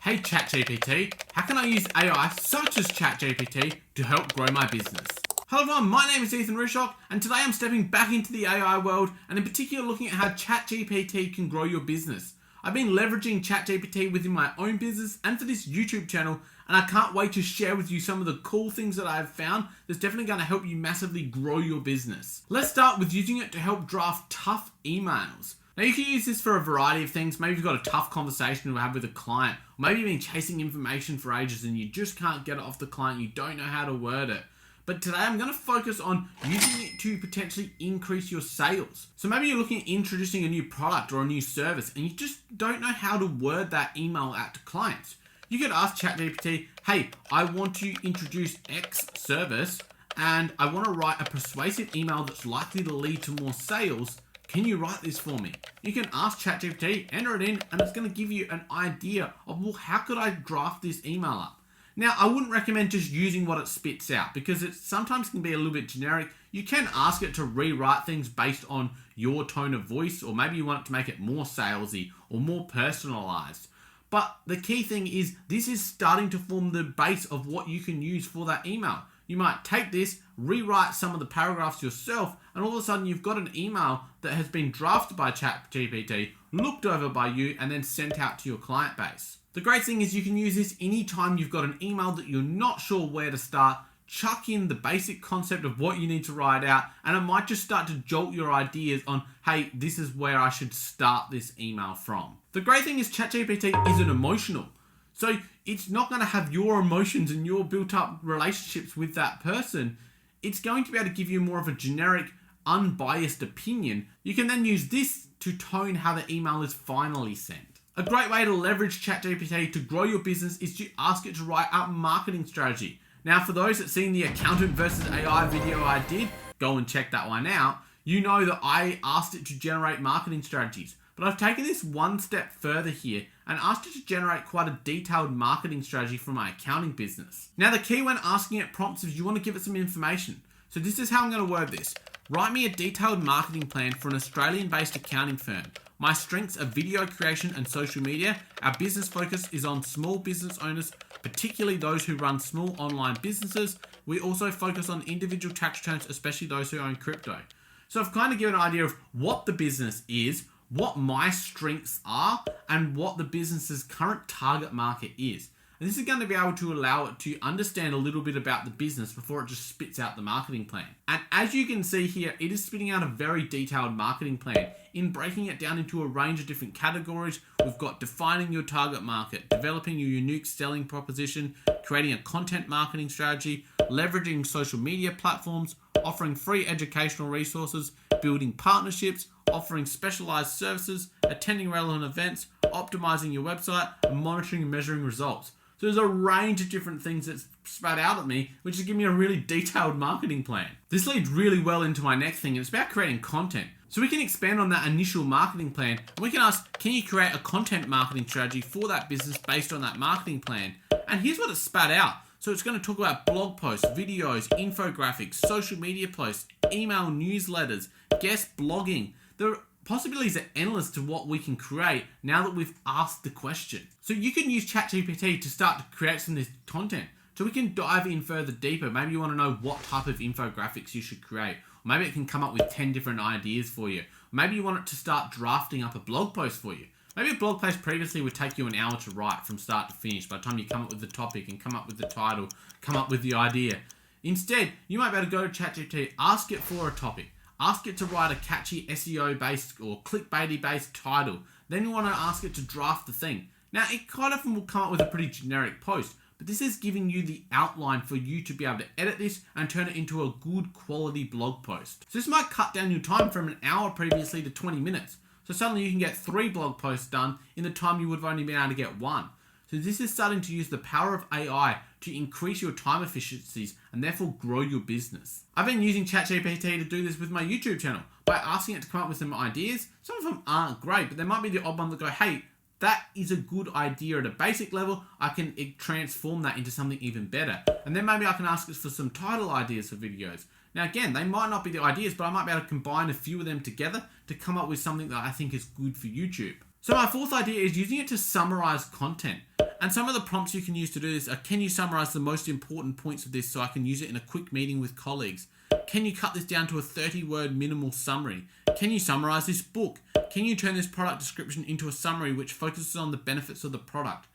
Hey Chat GPT, how can I use AI such as Chat GPT to help grow my business? Hello everyone, my name is Rooshocks, and today I'm stepping back into the AI world and in particular looking at how Chat GPT can grow your business. I've been leveraging Chat GPT within my own business and for this YouTube channel, and I can't wait to share with you some of the cool things that I've found that's definitely going to help you massively grow your business. Let's start with using it to help draft tough emails. Now you can use this for a variety of things. Maybe you've got a tough conversation to have with a client, or maybe you've been chasing information for ages and you just can't get it off the client, you don't know how to word it. But today I'm going to focus on using it to potentially increase your sales. So maybe you're looking at introducing a new product or a new service and you just don't know how to word that email out to clients. You could ask ChatGPT, hey, I want to introduce X service and I want to write a persuasive email that's likely to lead to more sales. Can you write this for me? You can ask ChatGPT, enter it in, and it's going to give you an idea of, well, how could I draft this email up? Now, I wouldn't recommend just using what it spits out because it sometimes can be a little bit generic. You can ask it to rewrite things based on your tone of voice, or maybe you want it to make it more salesy or more personalized. But the key thing is this is starting to form the base of what you can use for that email. You might take this, rewrite some of the paragraphs yourself, and all of a sudden you've got an email that has been drafted by ChatGPT, looked over by you, and then sent out to your client base. The great thing is you can use this anytime you've got an email that you're not sure where to start. Chuck in the basic concept of what you need to write out, and it might just start to jolt your ideas on, hey, this is where I should start this email from. The great thing is ChatGPT isn't emotional. So it's not going to have your emotions and your built up relationships with that person. It's going to be able to give you more of a generic, unbiased opinion. You can then use this to tone how the email is finally sent. A great way to leverage ChatGPT to grow your business is to ask it to write out marketing strategy. Now, for those that seen the accountant versus AI video I did, go and check that one out. You know that I asked it to generate marketing strategies. But I've taken this one step further here and asked it to generate quite a detailed marketing strategy for my accounting business. Now, the key when asking it prompts is you want to give it some information. So this is how I'm going to word this. Write me a detailed marketing plan for an Australian-based accounting firm. My strengths are video creation and social media. Our business focus is on small business owners, particularly those who run small online businesses. We also focus on individual tax returns, especially those who own crypto. So I've kind of given an idea of what the business is, what my strengths are, and what the business's current target market is. And this is going to be able to allow it to understand a little bit about the business before it just spits out the marketing plan. And as you can see here, it is spitting out a very detailed marketing plan in breaking it down into a range of different categories. We've got defining your target market, developing your unique selling proposition, creating a content marketing strategy, leveraging social media platforms, offering free educational resources, building partnerships, offering specialized services, attending relevant events, optimizing your website, and monitoring and measuring results. So there's a range of different things that's spat out at me, which is giving me a really detailed marketing plan. This leads really well into my next thing, and it's about creating content. So we can expand on that initial marketing plan, and we can ask, can you create a content marketing strategy for that business based on that marketing plan? And here's what it spat out. So it's going to talk about blog posts, videos, infographics, social media posts, email newsletters, guest blogging. The possibilities are endless to what we can create now that we've asked the question. So you can use ChatGPT to start to create some of this content. So we can dive in further deeper. Maybe you want to know what type of infographics you should create. Or maybe it can come up with 10 different ideas for you. Maybe you want it to start drafting up a blog post for you. Maybe a blog post previously would take you an hour to write from start to finish by the time you come up with the topic and come up with the title, come up with the idea. Instead, you might be able to go to ChatGPT, ask it for a topic. Ask it to write a catchy SEO-based or clickbaity-based title. Then you want to ask it to draft the thing. Now, it quite often will come up with a pretty generic post, but this is giving you the outline for you to be able to edit this and turn it into a good quality blog post. So this might cut down your time from an hour previously to 20 minutes. So suddenly you can get 3 blog posts done in the time you would have only been able to get 1. So this is starting to use the power of AI to increase your time efficiencies and therefore grow your business. I've been using ChatGPT to do this with my YouTube channel by asking it to come up with some ideas. Some of them aren't great, but there might be the odd one that go, hey, that is a good idea at a basic level. I can transform that into something even better. And then maybe I can ask it for some title ideas for videos. Now again, they might not be the ideas, but I might be able to combine a few of them together to come up with something that I think is good for YouTube. So my fourth idea is using it to summarize content. And some of the prompts you can use to do this are, can you summarize the most important points of this so I can use it in a quick meeting with colleagues? Can you cut this down to a 30-word minimal summary? Can you summarize this book? Can you turn this product description into a summary which focuses on the benefits of the product?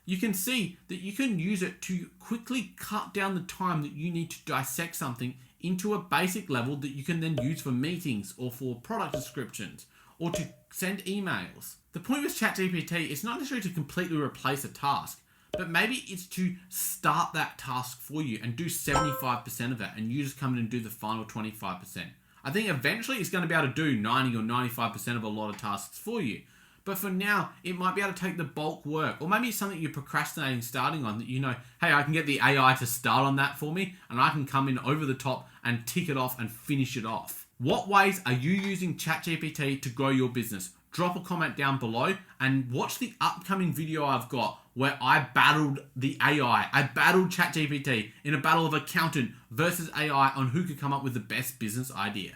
You can see that you can use it to quickly cut down the time that you need to dissect something into a basic level that you can then use for meetings or for product descriptions or to send emails. The point with Chat GPT is not necessarily to completely replace a task, but maybe it's to start that task for you and do 75% of it, and you just come in and do the final 25%. I think eventually it's going to be able to do 90 or 95% of a lot of tasks for you. But for now, it might be able to take the bulk work, or maybe it's something you're procrastinating starting on that you know, hey, I can get the AI to start on that for me, and I can come in over the top and tick it off and finish it off. What ways are you using Chat GPT to grow your business? Drop a comment down below and watch the upcoming video I've got where I battled the AI. I battled Chat GPT in a battle of accountant versus AI on who could come up with the best business idea.